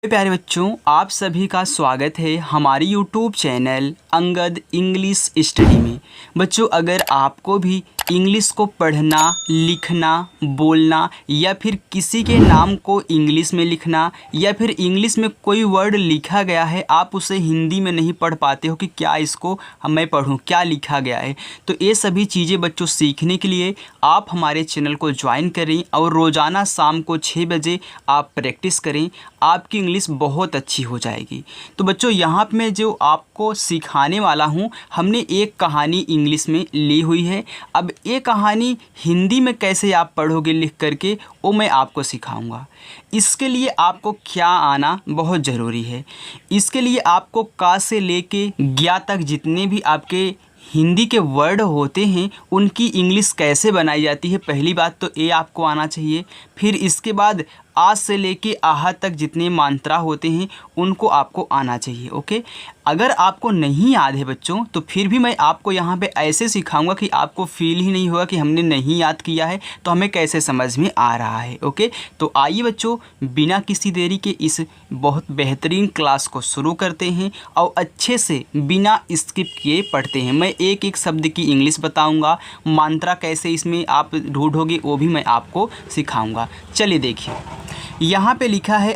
प्यारे बच्चों, आप सभी का स्वागत है हमारी YouTube channel Angad English study में। बच्चों, अगर आपको भी इंग्लिश को पढ़ना, लिखना, बोलना या फिर किसी के नाम को इंग्लिश में लिखना या फिर इंग्लिश में कोई वर्ड लिखा गया है, आप उसे हिंदी में नहीं पढ़ पाते हो कि क्या इसको मैं पढ़ूं, क्या लिखा गया है, तो ये सभी चीज़ें बच्चों सीखने के लिए आप हमारे चैनल को ज्वाइन करें और रोज़ाना शाम को 6 बजे आप प्रैक्टिस करें। आपकी इंग्लिश बहुत अच्छी हो जाएगी। तो बच्चों, यहाँ पे मैं जो आपको सिखाने वाला हूँ, हमने एक कहानी इंग्लिश में ली हुई है। अब ये कहानी हिंदी में कैसे आप पढ़ोगे लिख करके, वो मैं आपको सिखाऊंगा। इसके लिए आपको क्या आना बहुत ज़रूरी है। इसके लिए आपको का से लेके ज्ञा तक जितने भी आपके हिंदी के वर्ड होते हैं उनकी इंग्लिश कैसे बनाई जाती है, पहली बात तो ये आपको आना चाहिए। फिर इसके बाद आज से लेके आहा तक जितने मात्रा होते हैं उनको आपको आना चाहिए। ओके, अगर आपको नहीं याद है बच्चों, तो फिर भी मैं आपको यहाँ पे ऐसे सिखाऊंगा कि आपको फील ही नहीं होगा कि हमने नहीं याद किया है, तो हमें कैसे समझ में आ रहा है। ओके, तो आइए बच्चों, बिना किसी देरी के इस बहुत बेहतरीन क्लास को शुरू करते हैं और अच्छे से बिना स्किप किए पढ़ते हैं। मैं एक एक शब्द की इंग्लिश बताऊँगा, मात्रा कैसे इसमें आप ढूंढोगे वो भी मैं आपको सिखाऊँगा। चलिए देखिए, यहाँ पे लिखा है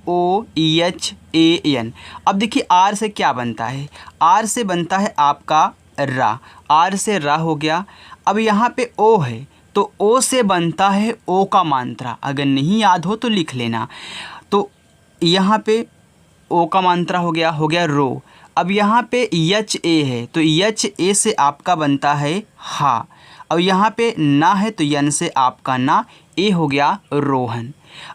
ROHAN। अब देखिए आर से क्या बनता है, आर से बनता है आपका रा, आर से रा हो गया। अब यहाँ पे ओ है तो ओ से बनता है ओ का मात्रा, अगर नहीं याद हो तो लिख लेना। तो यहाँ पे ओ का मात्रा हो गया रो। अब यहाँ पे यच ए है तो यच ए से आपका बनता है हा। अब यहाँ पे ना है तो यन से आपका ना, ए हो गया रोहन।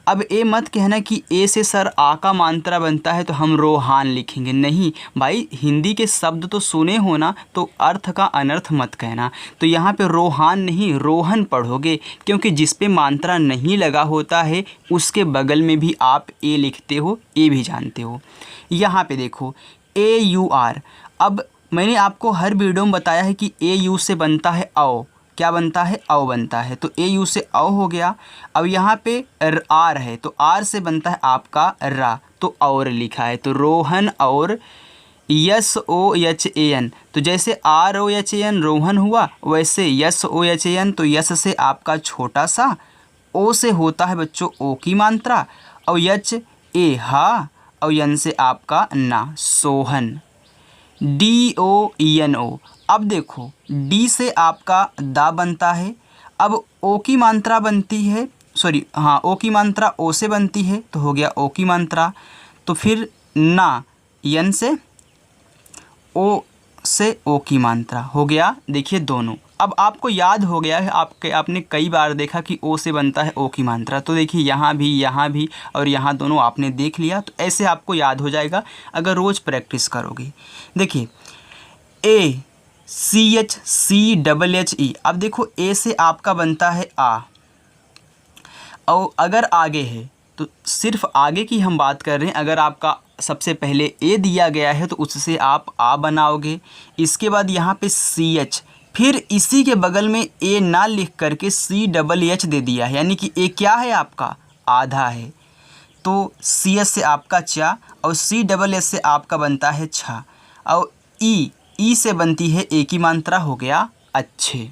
अब ए मत कहना कि ए से सर आ का मात्रा बनता है तो हम रोहान लिखेंगे, नहीं भाई, हिंदी के शब्द तो सुने हो ना, तो अर्थ का अनर्थ मत कहना। तो यहाँ पे रोहान नहीं रोहन पढ़ोगे, क्योंकि जिस पे मात्रा नहीं लगा होता है उसके बगल में भी आप ए लिखते हो, ए भी जानते हो। यहाँ पे देखो AUR। अब मैंने आपको हर वीडियो में बताया है कि AU से बनता है औ, क्या बनता है, औ बनता है, तो AU से औ हो गया। अब यहाँ पे आर है तो आर से बनता है आपका रा, तो और लिखा है, तो रोहन और SOHAN। तो जैसे ROHAN रोहन हुआ, वैसे SOHAN तो यस से आपका छोटा सा, ओ से होता है बच्चों ओ की मात्रा, और HA हा, और यन से आपका ना, सोहन। DOENO। अब देखो डी से आपका दा बनता है, अब ओ की मात्रा बनती है, सॉरी हाँ, ओ की मात्रा ओ से बनती है तो हो गया ओ की मात्रा। तो फिर ना, यन से ओ से ओ की मात्रा हो गया। देखिए दोनों, अब आपको याद हो गया है, आपने कई बार देखा कि ओ से बनता है ओ की मात्रा, तो देखिए यहाँ भी और यहाँ दोनों आपने देख लिया, तो ऐसे आपको याद हो जाएगा अगर रोज़ प्रैक्टिस करोगे। देखिए ACHCHE। अब देखो ए से आपका बनता है आ, और अगर आगे है तो सिर्फ आगे की हम बात कर रहे हैं। अगर आपका सबसे पहले ए दिया गया है तो उससे आप आ बनाओगे। इसके बाद यहाँ पे CH, फिर इसी के बगल में ए ना लिख करके CHH दे दिया है, यानी कि ए क्या है आपका, आधा है, तो CS से आपका चा और CHH से आपका बनता है छा, और ई से बनती है ए की मात्रा, हो गया अच्छे।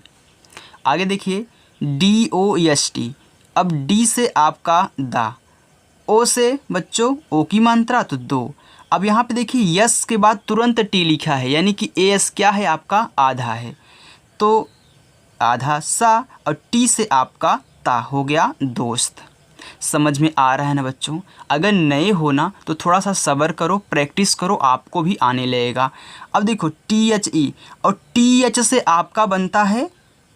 आगे देखिए DOST। अब डी से आपका दा, ओ से बच्चों ओ की मात्रा तो दो। अब यहाँ पे देखिए यस के बाद तुरंत टी लिखा है, यानी कि AS क्या है आपका, आधा है, तो आधा सा, और टी से आपका ता, हो गया दोस्त। समझ में आ रहा है ना बच्चों? अगर नए हो ना तो थोड़ा सा सब्र करो, प्रैक्टिस करो, आपको भी आने लगेगा। अब देखो THE, और TH से आपका बनता है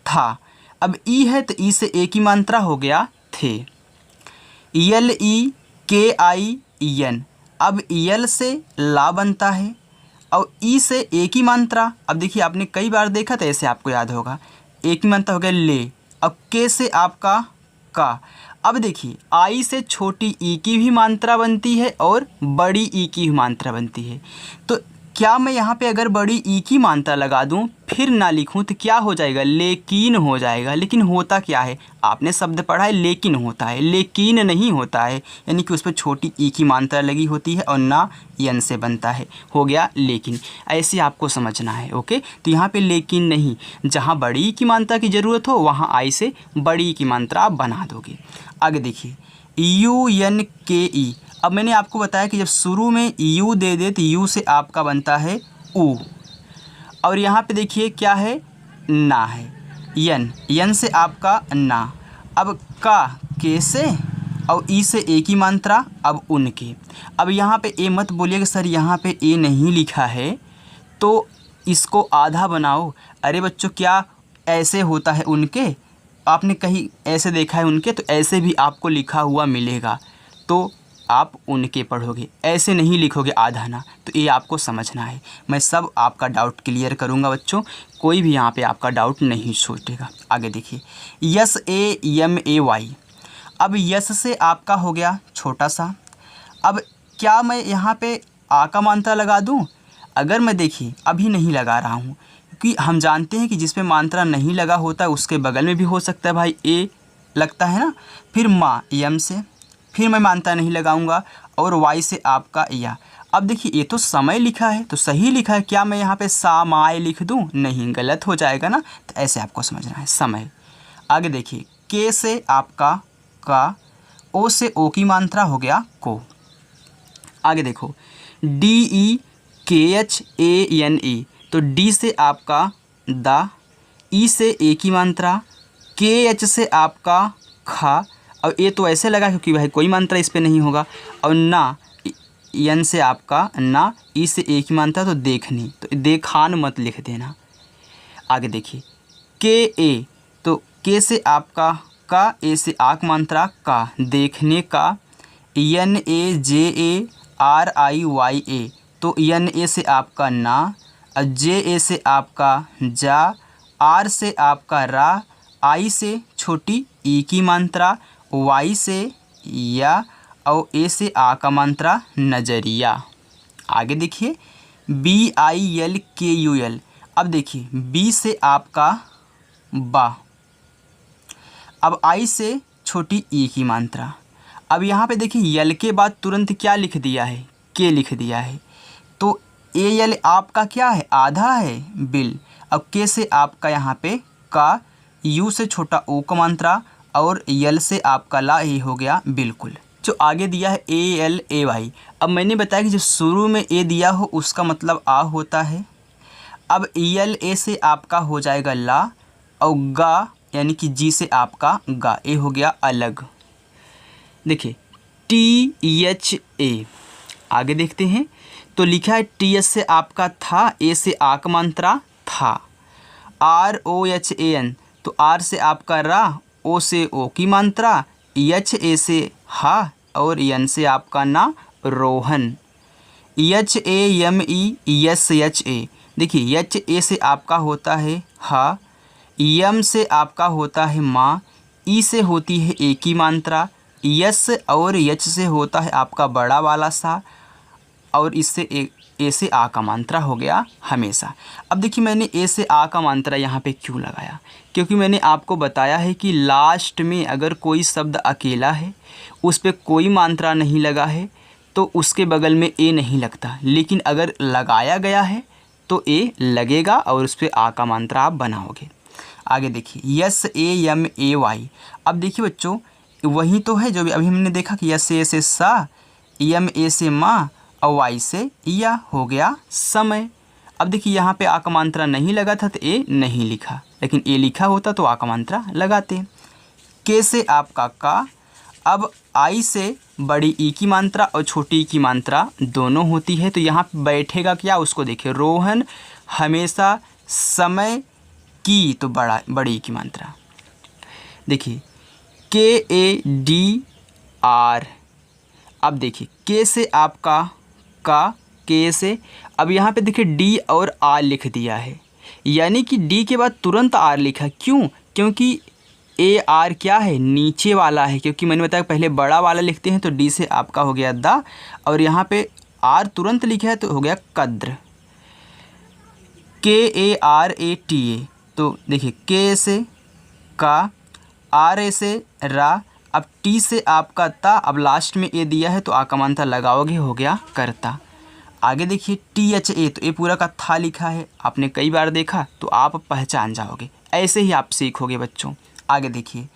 था। अब ई है तो ई से ए की मात्रा, हो गया थे। LEKIEN। अब यल से ला बनता है और ई से ए की मात्रा। अब देखिए आपने कई बार देखा था, ऐसे आपको याद होगा, ए की मात्रा हो गया ले। अब के से आपका का। अब देखिए आई से छोटी ई की भी मात्रा बनती है और बड़ी ई की भी मात्रा बनती है। तो क्या मैं यहाँ पे अगर बड़ी ई की मात्रा लगा दूँ फिर ना लिखूँ तो क्या हो जाएगा, लेकिन हो जाएगा। लेकिन होता क्या है, आपने शब्द पढ़ा है लेकिन होता है, लेकिन नहीं होता है, यानी कि उस पर छोटी ई की मात्रा लगी होती है और ना यन से बनता है, हो गया लेकिन। ऐसे आपको समझना है। ओके, तो यहाँ पे लेकिन नहीं, जहाँ बड़ी ई की मात्रा की ज़रूरत हो वहाँ आई से बड़ी ई की मात्रा आप बना दोगे। आगे देखिए UNKE। अब मैंने आपको बताया कि जब शुरू में यू दे दे तो यू से आपका बनता है ऊ, और यहाँ पे देखिए क्या है, ना है, यन से आपका ना। अब का के से और ई से ए की मात्रा, अब उनके। अब यहाँ पे ए मत बोलिएगा सर यहाँ पे ए नहीं लिखा है तो इसको आधा बनाओ। अरे बच्चों क्या ऐसे होता है उनके, आपने कहीं ऐसे देखा है उनके, तो ऐसे भी आपको लिखा हुआ मिलेगा तो आप उनके पढ़ोगे, ऐसे नहीं लिखोगे आधा ना। तो ये आपको समझना है। मैं सब आपका डाउट क्लियर करूँगा बच्चों, कोई भी यहाँ पे आपका डाउट नहीं छूटेगा। आगे देखिए SAMAY। अब यस से आपका हो गया छोटा सा। अब क्या मैं यहाँ पे आ का मात्रा लगा दूँ? अगर मैं देखिए अभी नहीं लगा रहा हूँ क्योंकि हम जानते हैं कि जिस पे मात्रा नहीं लगा होता उसके बगल में भी हो सकता है भाई ए लगता है ना। फिर माँ यम से, फिर मैं मात्रा नहीं लगाऊंगा और वाई से आपका या। अब देखिए ये तो समय लिखा है तो सही लिखा है, क्या मैं यहाँ पे सामाय लिख दूँ? नहीं, गलत हो जाएगा ना। तो ऐसे आपको समझना है समय। आगे देखिए के से आपका का, ओ से ओ की मात्रा हो गया को। आगे देखो DEKHANE, तो डी से आपका दा, ई से ए की मात्रा, KH से आपका खा, और ए तो ऐसे लगा क्योंकि भाई कोई मात्रा इस पे नहीं होगा, और ना यन से आपका ना, ई से ए की मात्रा तो देखनी, तो देखान मत लिख देना। आगे देखिए KA, तो के से आपका का, ए से आक मात्रा का, देखने का। NAJARIYA, तो NA से आपका ना, JA से आपका जा, आर से आपका रा, आई से छोटी ई की मात्रा, वाई से या, और ए से आ का मात्रा नजरिया। आगे देखिए BILKUL। अब देखिए बी से आपका बा, अब आई से छोटी ई की मात्रा। अब यहाँ पे देखिए यल के बाद तुरंत क्या लिख दिया है, के लिख दिया है, तो AL आपका क्या है, आधा है बिल। अब के से आपका यहाँ पे का, यू से छोटा ओ का मात्रा, और यल से आपका ला, ही हो गया बिल्कुल। जो आगे दिया है ALAY। अब मैंने बताया कि जो शुरू में ए दिया हो उसका मतलब आ होता है। अब ELA से आपका हो जाएगा ला, और गा यानी कि जी से आपका गा, ए हो गया अलग। देखिए THA। आगे देखते हैं तो लिखा है TS से आपका था, ए से आ का मात्रा था। ROHAN, तो आर से आपका रा, ओ से ओ की मात्रा, HA से हा, और यन से आपका ना, रोहन। HAMESHA। देखिए HA से आपका होता है हा, यम से आपका होता है माँ, ई से होती है ए की मात्रा, यस और यच से होता है आपका बड़ा वाला सा, और इससे ए से आ का मात्रा हो गया हमेशा। अब देखिए मैंने ए से आ का मात्रा यहाँ पे क्यों लगाया, क्योंकि मैंने आपको बताया है कि लास्ट में अगर कोई शब्द अकेला है, उस पर कोई मात्रा नहीं लगा है, तो उसके बगल में ए नहीं लगता, लेकिन अगर लगाया गया है तो ए लगेगा और उस पर आ का मात्रा आप बनाओगे। आगे देखिए SAMAY। अब देखिए बच्चों वही तो है जो अभी हमने देखा कि SA से सा, MA से माँ, और वाई से या, हो गया समय। अब देखिए यहाँ पे आ का मात्रा नहीं लगा था तो ए नहीं लिखा, लेकिन ए लिखा होता तो आ का मात्रा लगाते। के से आपका का। अब आई से बड़ी ई की मात्रा और छोटी ई की मात्रा दोनों होती है, तो यहाँ पे बैठेगा क्या, उसको देखिए रोहन हमेशा समय की, तो बड़ी ई की मात्रा। देखिए KADR। अब देखिए के से आपका का, के से, अब यहाँ पे देखिए डी और आर लिख दिया है, यानी कि डी के बाद तुरंत आर लिखा। क्यों? क्योंकि AR क्या है, नीचे वाला है, क्योंकि मैंने बताया पहले बड़ा वाला लिखते हैं तो डी से आपका हो गया दा, और यहाँ पे आर तुरंत लिखा है तो हो गया कद्र। KARATA, तो देखिए के से का, आर ए से रा, अब टी से आपका ता, अब लास्ट में ए दिया है तो आ का मात्रा लगाओगे, हो गया करता। आगे देखिए THA, तो ये पूरा का था लिखा है, आपने कई बार देखा तो आप पहचान जाओगे, ऐसे ही आप सीखोगे बच्चों। आगे देखिए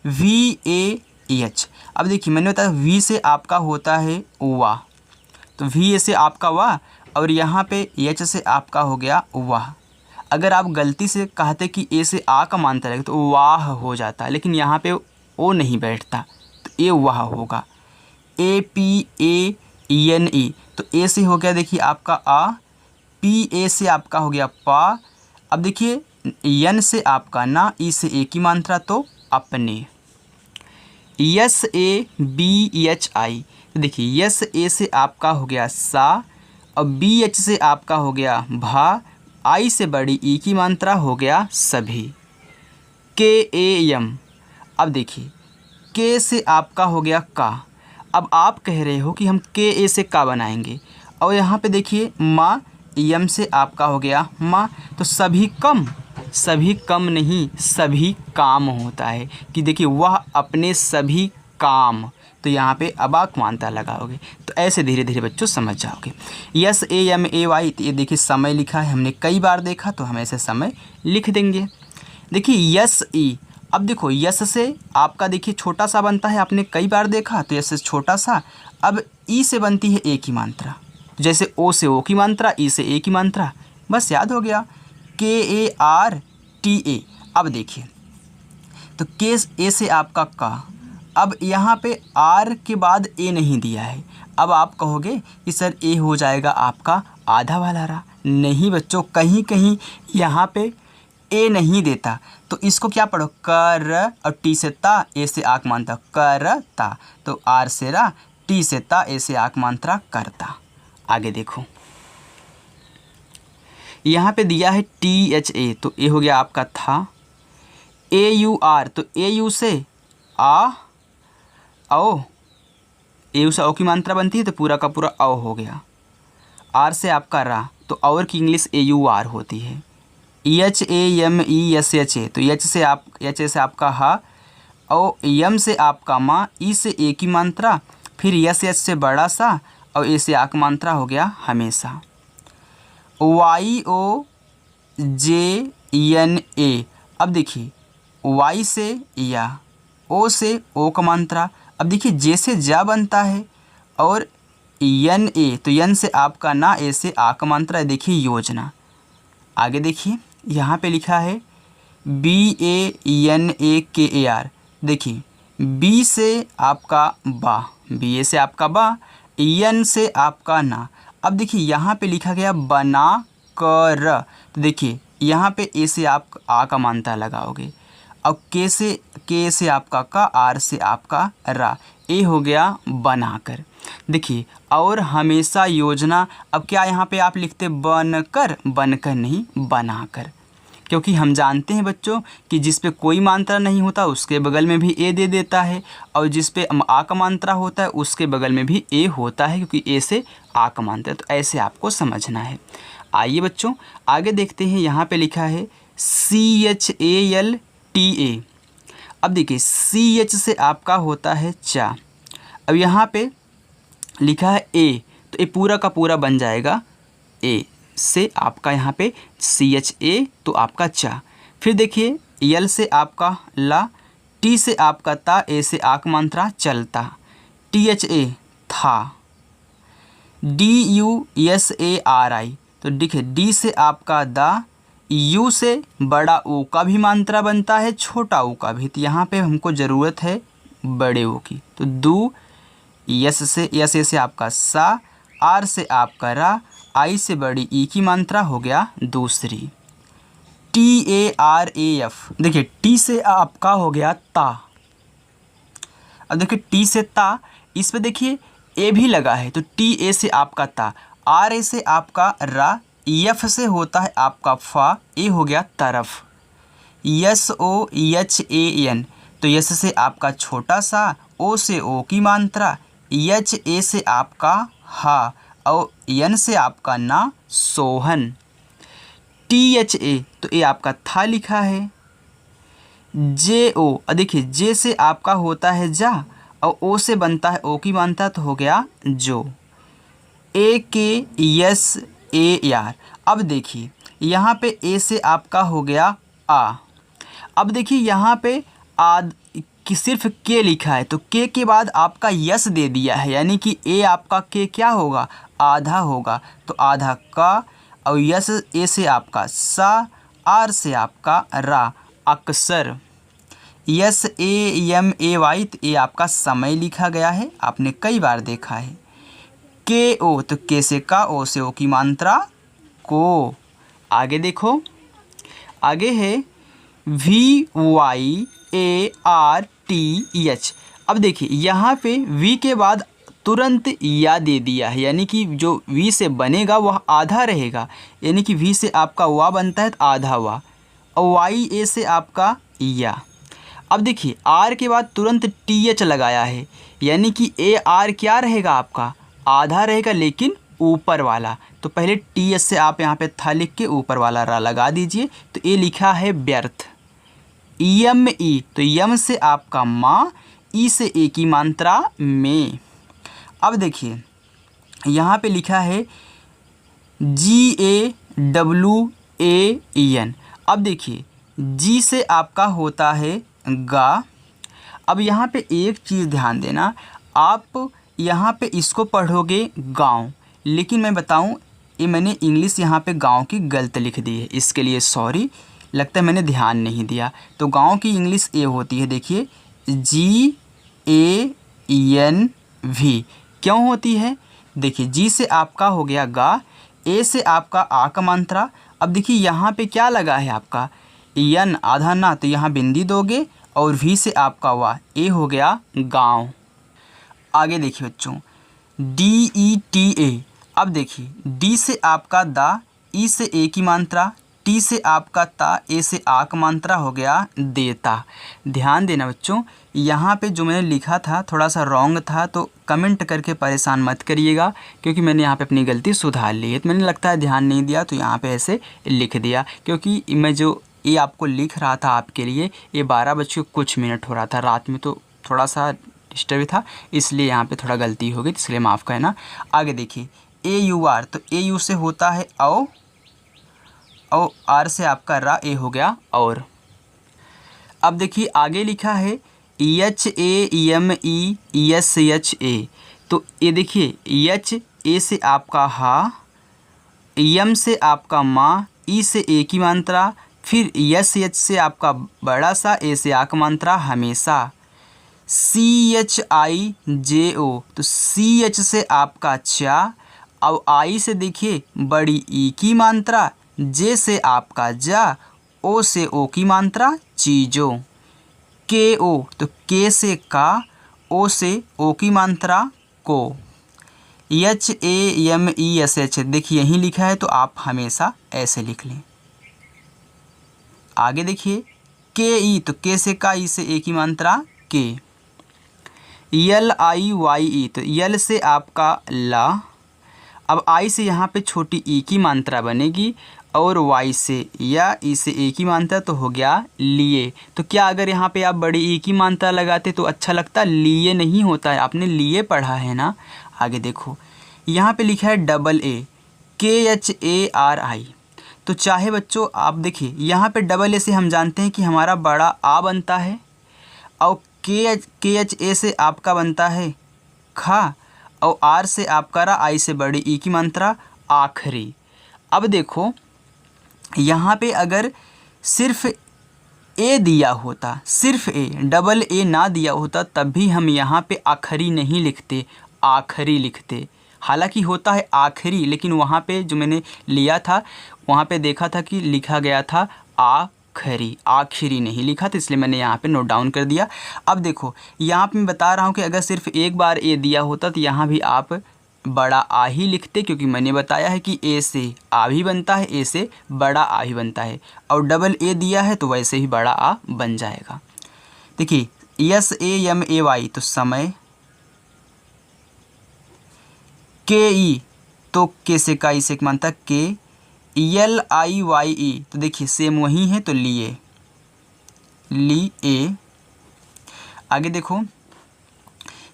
VAH, अब देखिए मैंने बताया वी से आपका होता है वाह, तो वी से आपका वाह, और यहाँ पे एच से आपका हो गया वाह। अगर आप गलती से कहते कि ए से आ का मानता रहेगा तो वाह हो जाता, लेकिन यहाँ पे ओ नहीं बैठता, तो ए वाह होगा। APANE, तो ए से हो गया देखिए आपका आ, PA से आपका हो गया पा, अब देखिए यन से आपका ना, ई से ए की मात्रा तो अपने। SABHI, तो देखिए SA से आपका हो गया सा, और BH से आपका हो गया भा, आई से बड़ी ई की मात्रा हो गया सभी। KAM, अब देखिए के से आपका हो गया का, अब आप कह रहे हो कि हम KA से का बनाएंगे, और यहाँ पे देखिए माँ, यम से आपका हो गया माँ, तो सभी कम नहीं, सभी काम होता है कि देखिए वह अपने सभी काम, तो यहाँ पे अबाक मानता लगाओगे, तो ऐसे धीरे धीरे बच्चों समझ जाओगे। SAMAY, तो ये देखिए समय लिखा है, हमने कई बार देखा तो हम ऐसे समय लिख देंगे। देखिए SE, अब देखो यस से आपका देखिए छोटा सा बनता है, आपने कई बार देखा, तो यस से छोटा सा, अब ई से बनती है ए की मात्रा, जैसे ओ से ओ की मात्रा, ई से ए की मात्रा, बस याद हो गया। KARTA, अब देखिए तो के ए से आपका का, अब यहाँ पे आर के बाद ए नहीं दिया है, अब आप कहोगे कि सर ए हो जाएगा आपका आधा वाला रा, नहीं बच्चों, कहीं कहीं यहाँ पे ए नहीं देता, तो इसको क्या पढ़ो कर, और टी से ता, ए से आक मात्रा करता, तो आर से रा, टी से ता, ए से आक मात्रा करता। आगे देखो यहाँ पे दिया है THA, तो ए हो गया आपका था। AUR, तो AU से आ, ओ, ए से ओ की मात्रा बनती है, तो पूरा का पूरा औ हो गया। आर से आपका रा, तो और की इंग्लिश AUR होती है। HAMESHA, तो एच से आपका हा, और यम से आपका माँ, ई से ए की मात्रा, फिर एच से बड़ा सा, और ए से आक मात्रा हो गया हमेशा। YOJNA, अब देखिए वाई से या, ओ से ओ का मात्रा, अब देखिए जे से जा बनता है, और NA, तो यन से आपका ना, ए से आ का मात्रा, देखिए योजना। आगे देखिए यहाँ पे लिखा है BANAKAR, देखिए बी से आपका बा, BA से आपका बा, यन से आपका ना, अब देखिए यहाँ पे लिखा गया बना कर, तो देखिए यहाँ पे ए से आप आ का मात्रा लगाओगे, अब के से आपका का, आर से आपका रा, ए हो गया बनाकर। देखिए और हमेशा योजना, अब क्या यहाँ पे आप लिखते बनकर नहीं बनाकर, क्योंकि हम जानते हैं बच्चों कि जिस पे कोई मात्रा नहीं होता उसके बगल में भी ए दे देता है, और जिस पे आ का मात्रा होता है उसके बगल में भी ए होता है, क्योंकि ए से आ का मात्रा, तो ऐसे आपको समझना है। आइए बच्चों आगे देखते हैं, यहाँ पे लिखा है CHALTA, अब देखिए CH से आपका होता है चा, अब यहाँ पे लिखा है ए, तो ये पूरा का पूरा बन जाएगा ए से आपका यहाँ पे CHA, तो आपका चा। फिर देखिए यल से आपका ला, टी से आपका ता, ए से आक मात्रा चलता, THA था। DUSARI, तो देखिए डी से आपका दा, यू से बड़ा ओ का भी मात्रा बनता है, छोटा ओ का भी, तो यहाँ पे हमको ज़रूरत है बड़े ओ की, तो दू, यस से आपका सा, आर से आपका रा, आई से बड़ी ई की मात्रा हो गया दूसरी। TARAF, देखिए टी से आपका हो गया ता, अब देखिए टी से ता, इस पे देखिए ए भी लगा है, तो TA से आपका ता, RA से आपका रा, एफ से होता है आपका फा, ए हो गया तरफ। SOHAN, तो यस से आपका छोटा सा, ओ से ओ की मात्रा, HA से आपका हा, और यन से आपका ना सोहन। THA तो ए आपका था लिखा है। JO देखिए जे से आपका होता है जा और ओ से बनता है ओ की मानता तो हो गया जो। AKSAR अब देखिए यहाँ पे ए से आपका हो गया आ। अब देखिए यहाँ पे आद कि सिर्फ के लिखा है तो के बाद आपका यस दे दिया है, यानी कि ए आपका के क्या होगा आधा होगा तो आधा का, और यस ए से आपका सा, आर से आपका रा अक्सर। SAMAY तो ए आपका समय लिखा गया है, आपने कई बार देखा है। KO तो के से का, ओ से ओ की मात्रा को। आगे देखो, आगे है VYARTH। अब देखिए यहाँ पे V के बाद तुरंत या दे दिया है, यानी कि जो V से बनेगा वह आधा रहेगा, यानी कि V से आपका वा बनता है तो आधा वा, और YA से आपका या। अब देखिए R के बाद तुरंत TH लगाया है, यानी कि AR क्या रहेगा आपका आधा रहेगा लेकिन ऊपर वाला, तो पहले TH से आप यहाँ पे था लिख के ऊपर वाला रा लगा दीजिए तो ये लिखा है व्यर्थ। YME तो यम से आपका माँ, ई से ए की मात्रा में। अब देखिए यहाँ पे लिखा है GAWAN। अब देखिए जी से आपका होता है गा। अब यहाँ पे एक चीज़ ध्यान देना, आप यहाँ पे इसको पढ़ोगे गाँव, लेकिन मैं बताऊँ ये मैंने इंग्लिश यहाँ पे गाँव की गलत लिख दी है, इसके लिए सॉरी, लगता है मैंने ध्यान नहीं दिया। तो गाँव की इंग्लिश ए होती है, देखिए GANV। क्यों होती है देखिए, जी से आपका हो गया गा, ए से आपका आ का मात्रा। अब देखिए यहाँ पे क्या लगा है आपका यन आधा ना, तो यहाँ बिंदी दोगे, और वी से आपका वा, ए हो गया गाँव। आगे देखिए बच्चों DETA। अब देखिए डी से आपका दा, ई से ए की मात्रा, टी से आपका ता, ए से आ का मात्रा हो गया देता। ध्यान देना बच्चों, यहाँ पे जो मैंने लिखा था थोड़ा सा रॉन्ग था, तो कमेंट करके परेशान मत करिएगा, क्योंकि मैंने यहाँ पे अपनी गलती सुधार ली है। तो मैंने लगता है ध्यान नहीं दिया, तो यहाँ पे ऐसे लिख दिया, क्योंकि मैं जो ये आपको लिख रहा था आपके लिए, ये 12 बज के कुछ हो रहा था रात में, तो थोड़ा सा डिस्टर्ब था, इसलिए यहाँ पे थोड़ा गलती हो गई, इसलिए माफ़ करना। आगे देखिए AUR तो AU से होता है औ, और आर से आपका रा, ए हो गया और। अब देखिए आगे लिखा है HAMESHA। तो ये देखिए एच ए से आपका हा, यम से आपका माँ, ई से ए की मात्रा, फिर एच से आपका बड़ा सा, ए से आ का मात्रा हमेशा। CHIJO तो CH से आपका चा, अब आई से देखिए बड़ी ई की मात्रा, जे से आपका जा, ओ से ओ की मात्रा चीज़ों। KO तो के से का, ओ से ओ की मात्रा को। HAMESH देखिए यहीं लिखा है, तो आप हमेशा ऐसे लिख लें। आगे देखिए KE तो के से का, ई से ए की मात्रा के। LIYE तो यल से आपका ला, अब आई से यहाँ पे छोटी ई की मात्रा बनेगी, और वाई से या ई से ए की मात्रा, तो हो गया लिए। तो क्या अगर यहाँ पे आप बड़ी ई की मात्रा लगाते तो अच्छा लगता, लिए नहीं होता है, आपने लिए पढ़ा है ना। आगे देखो यहाँ पे लिखा है AA KHARI। तो चाहे बच्चों आप देखिए यहाँ पे AA से हम जानते हैं कि हमारा बड़ा आ बनता है, और KHA से आपका बनता है खा, और आर से आपका रा, आई से बड़ी ई की मात्रा आखिरी। अब देखो यहाँ पे अगर सिर्फ ए दिया होता, सिर्फ AA ना दिया होता, तब भी हम यहाँ पे आखिरी नहीं लिखते, आखिरी लिखते। हालांकि होता है आखिरी, लेकिन वहाँ पे जो मैंने लिया था वहाँ पे देखा था कि लिखा गया था आखिरी, आखिरी नहीं लिखा, तो इसलिए मैंने यहाँ पे नोट डाउन कर दिया। अब देखो यहाँ पे मैं बता रहा हूँ कि अगर सिर्फ एक बार ए दिया होता तो यहाँ भी आप बड़ा आ ही लिखते, क्योंकि मैंने बताया है कि ए से आ भी बनता है, ए से बड़ा आ भी बनता है, और AA दिया है तो वैसे ही बड़ा आ बन जाएगा। देखिए SAMAY तो समय, KE तो के से का, ई से मानता के, LIYE, तो देखिए सेम वही है, तो लिए, लिए। आगे देखो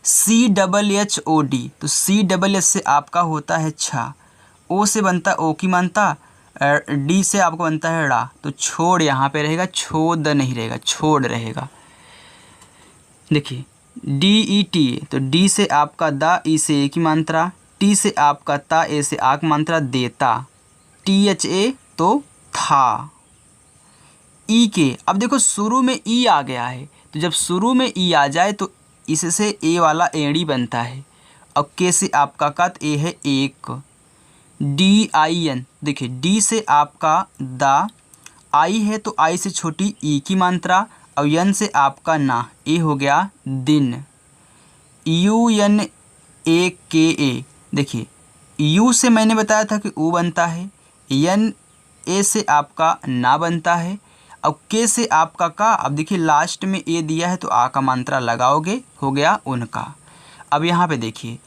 CHHOD, तो CHH से आपका होता है छा, ओ से बनता ओ की मानता, डी से आपको बनता है ड़ा, तो छोड़ यहाँ पे रहेगा, छोड़ नहीं रहेगा, छोड़ रहेगा। देखिए DET, तो डी से आपका दा, ई से ए की मात्रा, टी से आपका ता, ए से आक मात्रा, देता। THA तो था। ई के, अब देखो शुरू में ई आ गया है, तो जब शुरू में ई आ जाए तो इससे ए वाला एड़ी बनता है। और के से आपका का, ए है एक। DIN, देखिए डी से आपका दा, आई है तो आई से छोटी ई की मात्रा, और यन से आपका ना, ए हो गया दिन। UNAKA, देखिए यू से मैंने बताया था कि ऊ बनता है, यन ए से आपका ना बनता है, अब के से आपका का। अब देखिए लास्ट में ए दिया है तो आ का मात्रा लगाओगे, हो गया उनका। अब यहाँ पे देखिए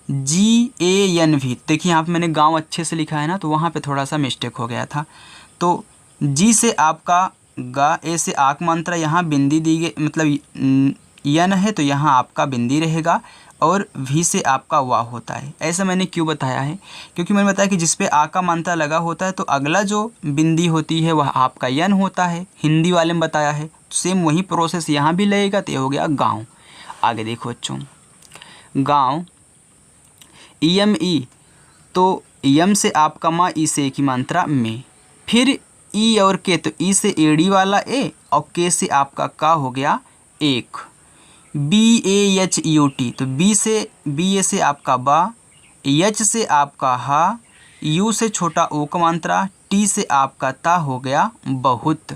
GANV, देखिए यहाँ पे मैंने गांव अच्छे से लिखा है ना, तो वहाँ पे थोड़ा सा मिस्टेक हो गया था। तो जी से आपका गा, ए से आक मात्रा, यहाँ बिंदी दी गई, मतलब यन है तो यहाँ आपका बिंदी रहेगा, और भी से आपका वाह होता है। ऐसा मैंने क्यों बताया है, क्योंकि मैंने बताया कि जिस पे आ का मात्रा लगा होता है तो अगला जो बिंदी होती है वह आपका यन होता है, हिंदी वाले में बताया है। सेम वही प्रोसेस यहाँ भी लगेगा, तो ये हो गया गाँव। आगे देखो बच्चों, गाँव EME, तो यम से आपका माँ, ई से ए की मात्रा में, फिर ई और के, तो ई से एड़ी वाला ए, और के से आपका का हो गया एक। BAHUT, तो बी ए से आपका बा, एच से आपका हा, यू से छोटा ओ का मात्रा, टी से आपका ता, हो गया बहुत।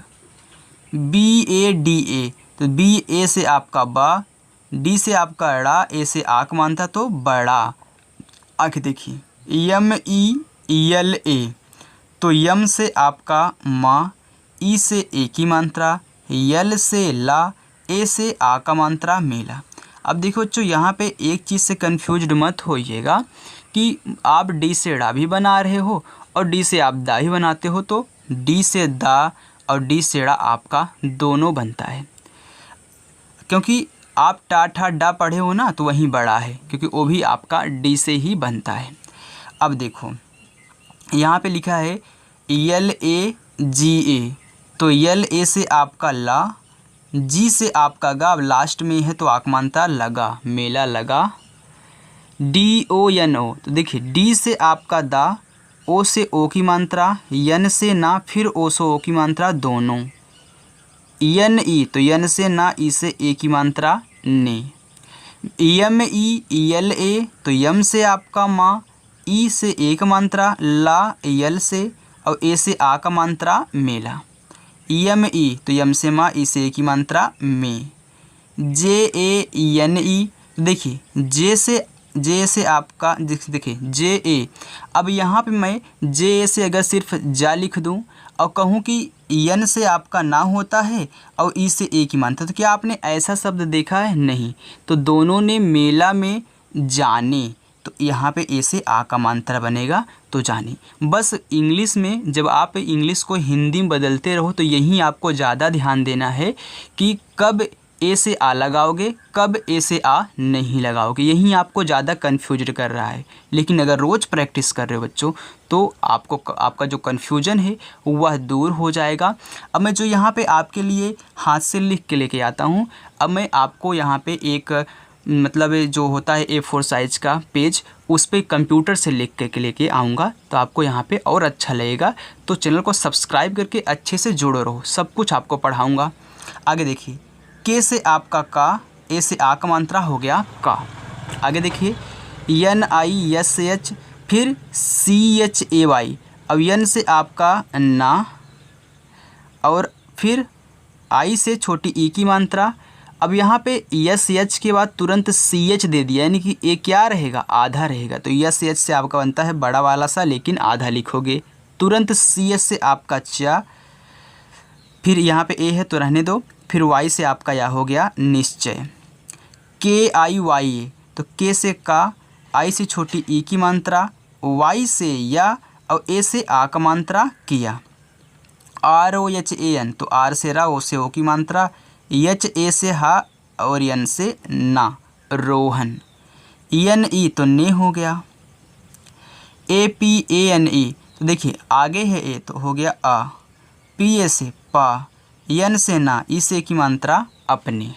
BADA, तो बी ए से आपका बा, डी से आपका ड़ा, ए से आक मात्रा, तो बड़ा। आगे देखिए MELA, तो यम से आपका माँ, ई से ए की मात्रा, यल से ला, ए से आ का मात्रा, मेला। अब देखो बच्चों यहाँ पे एक चीज़ से कंफ्यूज्ड मत होइएगा कि आप डी से ड़ा भी बना रहे हो और डी से आप दा ही बनाते हो, तो डी से दा और डी से ड़ा आपका दोनों बनता है, क्योंकि आप टा ठा डा पढ़े हो ना, तो वहीं बड़ा है, क्योंकि वो भी आपका डी से ही बनता है। अब देखो यहाँ पे लिखा है LAGA, तो LA से आपका ला, जी से आपका गा, अब लास्ट में है तो आक मानता लगा, मेला लगा। DONO, तो देखिए डी से आपका दा, ओ से ओ की मात्रा, यन से ना, फिर ओ से ओ की मात्रा, दोनों। ENE, तो यन से ना, ई से ए की मात्रा, ने। EMELA, तो यम से आपका माँ, ई से ए का मात्रा, ला यल से, और ए से आ का मात्रा, मेला। EME, तो यम से माँ, ई से ए की मात्रा, में। JANE, देखिए जे से आपका, देखिए JA, अब यहाँ पे मैं JA से अगर सिर्फ जा लिख दूँ और कहूँ कि यन से आपका ना होता है और ई से ए की मात्रा, तो क्या आपने ऐसा शब्द देखा है? नहीं। तो दोनों ने मेला में जाने, तो यहाँ पे ए से आ का मात्रा बनेगा, तो जाने। बस इंग्लिश में जब आप इंग्लिश को हिंदी में बदलते रहो तो यही आपको ज़्यादा ध्यान देना है कि कब ए से आ लगाओगे, कब ए से आ नहीं लगाओगे, यही आपको ज़्यादा कन्फ्यूज कर रहा है। लेकिन अगर रोज़ प्रैक्टिस कर रहे हो बच्चों, तो आपका जो कन्फ्यूजन है वह दूर हो जाएगा। अब मैं जो यहाँ पे आपके लिए हाथ से लिख के लेके आता हूँ, अब मैं आपको यहाँ पे एक मतलब जो होता है A4 साइज़ का पेज, उस पर कंप्यूटर से लिख के लेके आऊँगा, तो आपको यहाँ पे और अच्छा लगेगा। तो चैनल को सब्सक्राइब करके अच्छे से जुड़े रहो, सब कुछ आपको पढ़ाऊँगा। आगे देखिए, के से आपका का, ए से आ का मात्रा हो गया का। आगे देखिए NISH, फिर CHAY, अब यन से आपका ना, और फिर आई से छोटी ई की मात्रा। अब यहाँ पे SH के बाद तुरंत CH दे दिया, यानी कि ए क्या रहेगा? आधा रहेगा। तो SH से आपका बनता है बड़ा वाला सा, लेकिन आधा लिखोगे। तुरंत CH से आपका चा, फिर यहाँ पे ए है तो रहने दो, फिर वाई से आपका या हो गया निश्चय। KIYA, तो के से का, आई से छोटी ई की मात्रा, वाई से या, और ए से आ का मात्रा किया। ROHAN तो आर से रा, ओ से ओ की मात्रा, HA से हा और एन से ना, रोहन। NE तो ने हो गया। APANE तो देखिए आगे है ए तो हो गया आ, PA से पा, एन से ना, इसे की मात्रा अपने।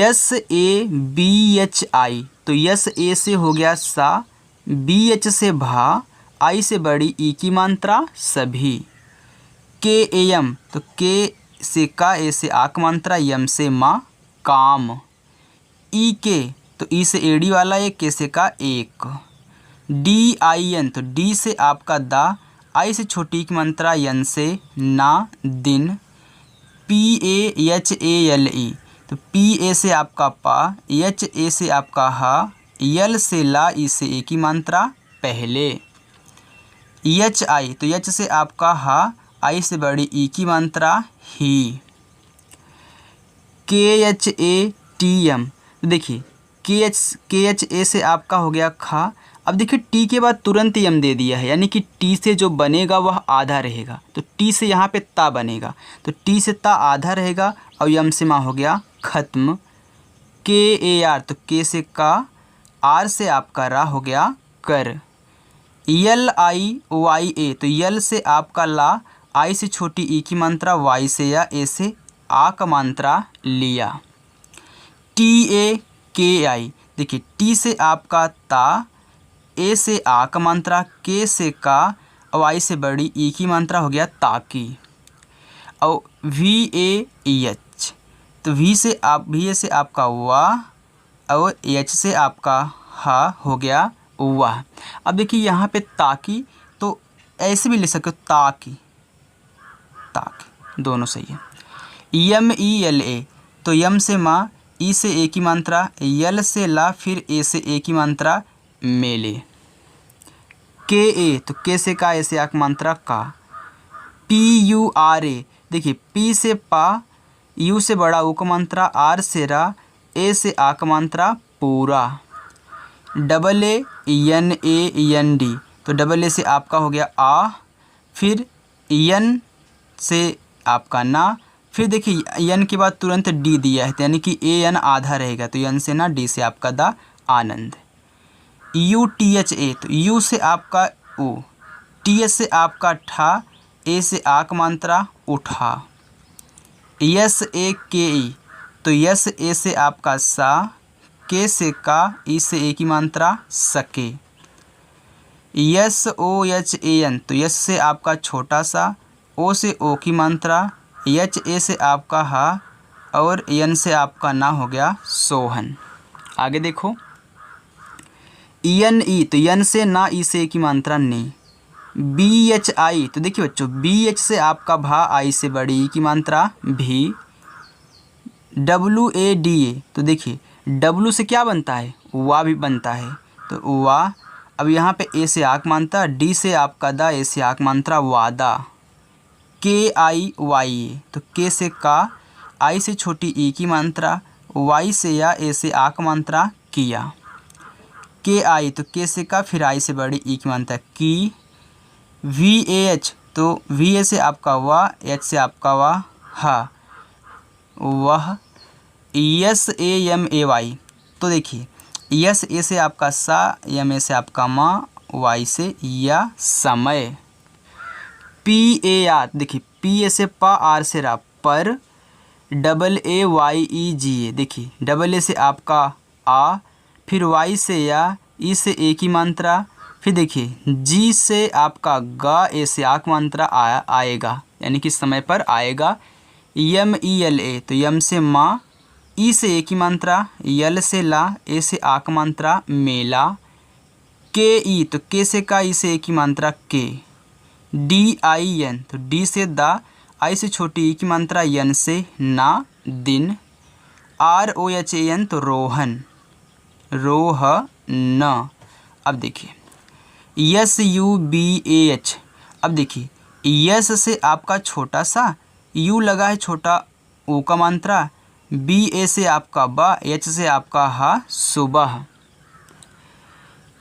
SABHI तो SA से हो गया सा, BH से भा, आई से बड़ी ई की मात्रा सभी। KAM तो के से का, ए से आ की मात्रा, यम से माँ काम। EK तो ई से एडी वाला एक, के से का एक। DIN तो डी से आपका दा, आई से छोटी की मात्रा, यन से ना दिन। PAHALE तो PA से आपका पा, HA से आपका हा, यल से ला, ई से ए की मात्रा पहले। HI तो एच से आपका हा, आई से बड़ी ई की मात्रा ही। KHATM तो देखिए KHA से आपका हो गया खा। अब देखिए टी के बाद तुरंत यम दे दिया है, यानी कि टी से जो बनेगा वह आधा रहेगा, तो टी से यहाँ पे ता बनेगा, तो टी से ता आधा रहेगा और यम से माँ हो गया खत्म। KAR तो के से का, आर से आपका रा हो गया कर। LIYA तो यल से आपका ला, आई से छोटी ई की मात्रा, वाई से या ए से आ का मात्रा लिया। TAKI देखिए टी से आपका ता, ए से आ का मात्रा, के से का, वाई से बड़ी ई की मात्रा हो गया ताकि। और VAH तो वी से आपका वाह और एच से आपका हा हो गया वाह। अब देखिए यहाँ पे ताकि तो ऐसे भी ले सकते हो, ताकि दोनों सही है। MELA तो यम से माँ, ई से ए की मात्रा, यल से ला, फिर ए से ए की मात्रा मेले। KA तो के से का, ए से आ की मात्रा का। PURA देखिए पी से पा, यू से बड़ा ऊ का मात्रा, आर से रा, ए से आ का मात्रा पूरा। AANAND तो AA से आपका हो गया आ, फिर एन से आपका ना, फिर देखिए एन के बाद तुरंत डी दिया है, तो यानी कि AN आधा रहेगा, तो एन से ना, डी से आपका दा आनंद। UTHA तो यू से आपका ऊ, TH से आपका ठा, ए से आ का मात्रा उठा। SAKE तो यस ए से आपका सा, के से का, ई से ए की मात्रा सके। SOHAN तो यस से आपका छोटा सा, ओ से ओ की मात्रा, HA से आपका हा और एन से आपका ना हो गया सोहन। आगे देखो ENE तो यन से ना, ई से ए की मात्रा ने। BHI तो देखिए बच्चों BH से आपका भा, आई से बड़ी ई की मात्रा भी। WADA तो देखिए W से क्या बनता है, वा भी बनता है, तो वा। अब यहाँ पे ए से आक मात्रा, डी से आपका दा, ए से आक मात्रा वादा। KIYA तो के से का, आई से छोटी ई की मात्रा, वाई से या, ए से आक मात्रा किया। KI तो के से का, फिर आई से बड़ी ई की मात्रा की। VAH तो VA से आपका वाह, एच से आपका वाह हा वह। SAMAY तो देखिए यस ए से आपका सा, एम ए से आपका माँ, वाई से या समय। PAR देखिए पी ए से पा, आर से रा पर। AAYEGA देखिए AA से आपका आ, फिर वाई से या, ई से ए की मात्रा, फिर देखिए जी से आपका गा, ए से आ की मात्रा आएगा, यानी कि समय पर आएगा। MELA तो यम से माँ, ई से ए की मात्रा, यल से ला, ए से आ की मात्रा मेला। KE तो के से का, ई से ए की मात्रा के। DIN तो डी से दा, आई से छोटी ई की मात्रा, यन से ना दिन। ROHAN तो रोहन, न। अब देखिए SUBAH, अब देखिए यस से आपका छोटा सा, यू लगा है छोटा ओ का मात्रा, BA से आपका बा, एच से आपका हा सुबह।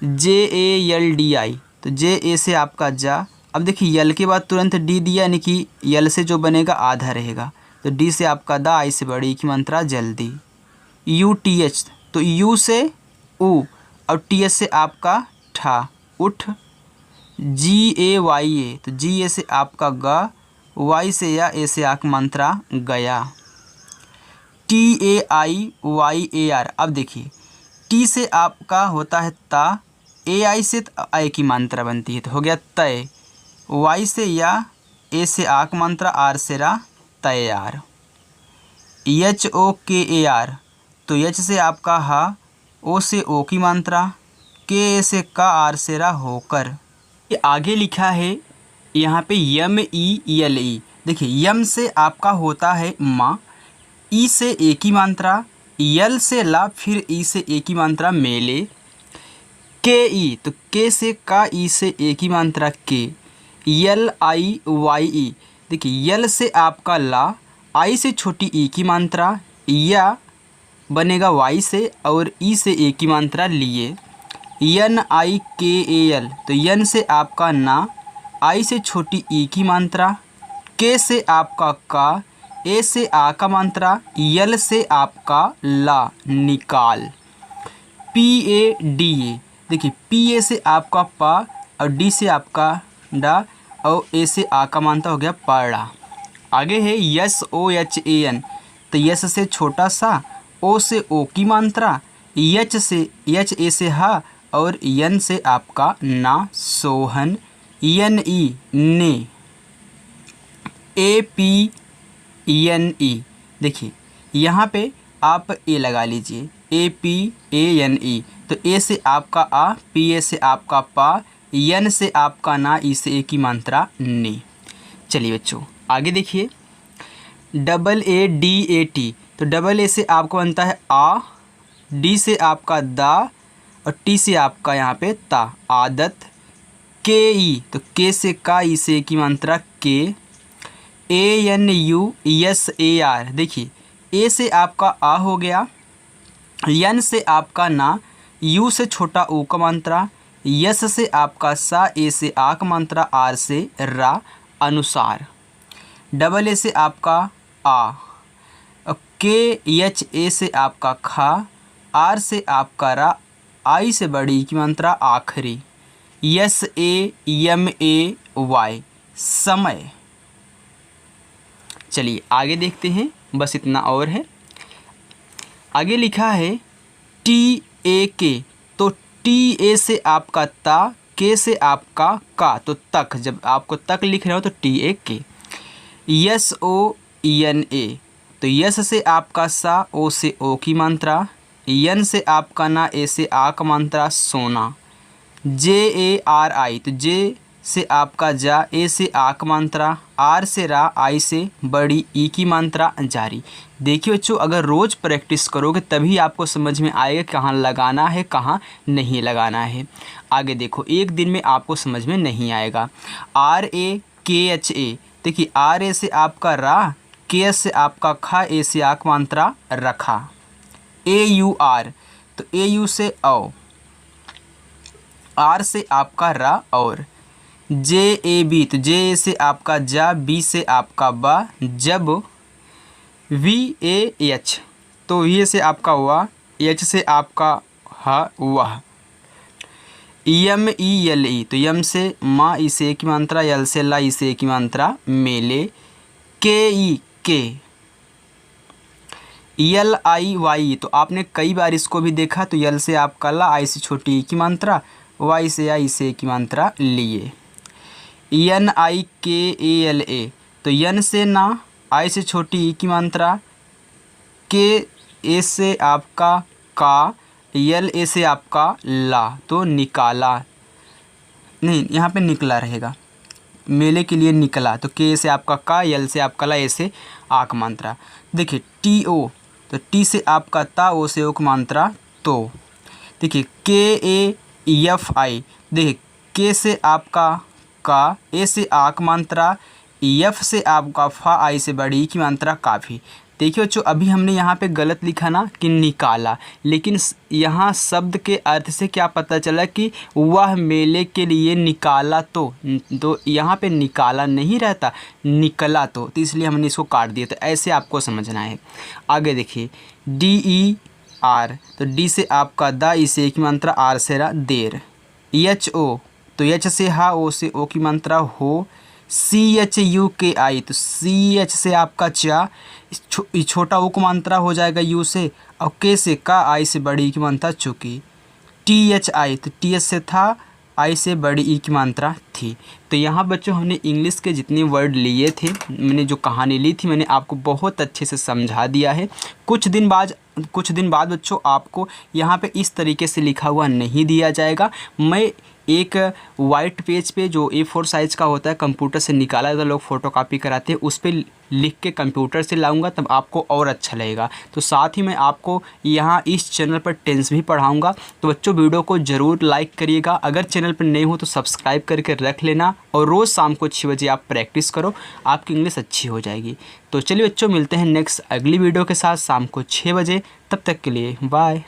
JALDI, तो JA से आपका जा। अब देखिए यल के बाद तुरंत डी दिया, यानी कि यल से जो बनेगा आधा रहेगा, तो डी से आपका दा, आई से बड़ी की मात्रा जल्दी। UTH, तो यू से ऊ और TH से आपका ठा, उठ। GAYA, तो GA से आपका गा, वाई से या, ए से आक मंत्रा गया। TAIYAR, अब देखिए टी से आपका होता है ता, AI से आय की मात्रा बनती है, तो हो गया तय। वाई से या, ए से आक मात्रा, आर से रा, तैयार। HOKAR, तो एच से आपका हा, ओ से ओ की मात्रा, के से का, आर से रा, होकर। ये आगे लिखा है यहाँ पे MELE, देखिए यम से आपका होता है माँ, ई से ए की मात्रा, यल से ला, फिर ई से ए की मात्रा मेले। KE, तो के से का, ई से ए की मात्रा के। LIYE, देखिए यल से आपका ला, आई से छोटी ई की मात्रा, या बनेगा वाई से, और ई से ए की मात्रा लिए। NIKAL, तो यन से आपका ना, आई से छोटी ई की मात्रा, के से आपका का, ए से आ का मात्रा, यल से आपका ला, निकाल। PADA, देखिए PA से आपका पा, और डी से आपका डा, और ए से आ का मात्रा हो गया पड़ा। आगे है SOHAN, तो यस से छोटा सा, ओ से ओ की मात्रा, एच से एच, ए से हा, और यन से आपका ना, सोहन। NE, ने। APANE, देखिए यहाँ पे आप ए लगा लीजिए, APANE, तो ए से आपका आ, PA से आपका पा, यन से आपका ना, ई से ए की मात्रा ने। चलिए बच्चों आगे देखिए। AADAT, तो डबल ए से आपको बनता है आ, डी से आपका दा, और टी से आपका यहाँ पे ता, आदत। KE, तो के से का, ई से की मात्रा के। ANUSAR, देखिए ए से आपका आ हो गया, यन से आपका ना, यू से छोटा ओ का मात्रा, यस से आपका सा, ए से आ का मात्रा, आर से रा, अनुसार। डबल ए से आपका आ, KHA से आपका खा, आर से आपका रा, आई से बड़ी की मात्रा आखिरी। SAMAY, समय। चलिए आगे देखते हैं, बस इतना और है। आगे लिखा है TAK, तो TA से आपका ता, के से आपका का, तो तक, जब आपको तक लिख रहे हो तो TAK। SONA, तो यस से आपका सा, ओ से ओ की मात्रा, यन से आपका ना, ए से आ का मात्रा, सोना। JARI, तो जे से आपका जा, ए से आ का मात्रा, आर से रा, आई से बड़ी ई की मात्रा, जारी। देखिए बच्चों अगर रोज़ प्रैक्टिस करोगे तभी आपको समझ में आएगा कहाँ लगाना है, कहाँ नहीं लगाना है। आगे देखो, एक दिन में आपको समझ में नहीं आएगा। RAKHA, देखिए RA से आपका रा, के से आपका खा, ए से आक मात्रा रखा। AUR, तो AU से औ, आर से आपका रा, और। JAB, तो जे से आपका जा, बी से आपका बा, जब। VAH, तो वी से आपका हुआ, एच से आपका हा, वह। MELE, तो यम से माँ, ई से की मात्रा, यल से ला, ई से की मात्रा, मेले। KE, के। LIYE, तो आपने कई बार इसको भी देखा, तो यल से आपका ला, आई से छोटी ई की मात्रा, वाई से आई से की मात्रा लिए। NIKALA, तो यन से ना, आई से छोटी ई की मात्रा, के ए से आपका का, यल ए से आपका ला, तो निकाला, नहीं यहाँ पे निकला रहेगा, मेले के लिए निकला, तो के से आपका का, यल से आपका ला, ए से आक मात्रा। देखिए TO, तो टी से आपका ता, ओ से ओक मात्रा, तो। देखिए KAFI, देखिए के से आपका का, ए से आक मात्रा, एफ से आपका फा, आई से बड़ी की मात्रा, काफ़ी। देखिए बच्चों, अभी हमने यहाँ पे गलत लिखा ना कि निकाला, लेकिन यहाँ शब्द के अर्थ से क्या पता चला कि वह मेले के लिए निकाला तो यहाँ पे निकाला नहीं रहता, निकला तो इसलिए हमने इसको काट दिया। तो ऐसे आपको समझना है। आगे देखिए DER, तो डी से आपका दा, इसे की मात्रा, आर से रा देर। HO, तो एच से हा, ओ से ओ की मात्रा हो। CHUKI, तो CH से आपका चा, छोटा ओ की मात्रा हो जाएगा यू से, और के से का, आई से बड़ी की मात्रा चुकी। THI, तो TH से था, आई से बड़ी ई की मात्रा थी। तो यहाँ बच्चों हमने इंग्लिश के जितने वर्ड लिए थे, मैंने जो कहानी ली थी, मैंने आपको बहुत अच्छे से समझा दिया है। कुछ दिन बाद बच्चों आपको यहाँ पे इस तरीके से लिखा हुआ नहीं दिया जाएगा। मैं एक वाइट पेज पे जो A4 साइज़ का होता है, कंप्यूटर से निकाला जाता है, लोग फ़ोटोकॉपी कराते हैं, उस पर लिख के कंप्यूटर से लाऊंगा, तब आपको और अच्छा लगेगा। तो साथ ही मैं आपको यहाँ इस चैनल पर टेंस भी पढ़ाऊंगा। तो बच्चों वीडियो को ज़रूर लाइक करिएगा। अगर चैनल पर नए हो तो सब्सक्राइब करके रख लेना, और रोज़ शाम को 6 बजे आप प्रैक्टिस करो, आपकी इंग्लिश अच्छी हो जाएगी। तो चलिए बच्चों, मिलते हैं नेक्स्ट अगली वीडियो के साथ शाम को 6 बजे। तब तक के लिए बाय।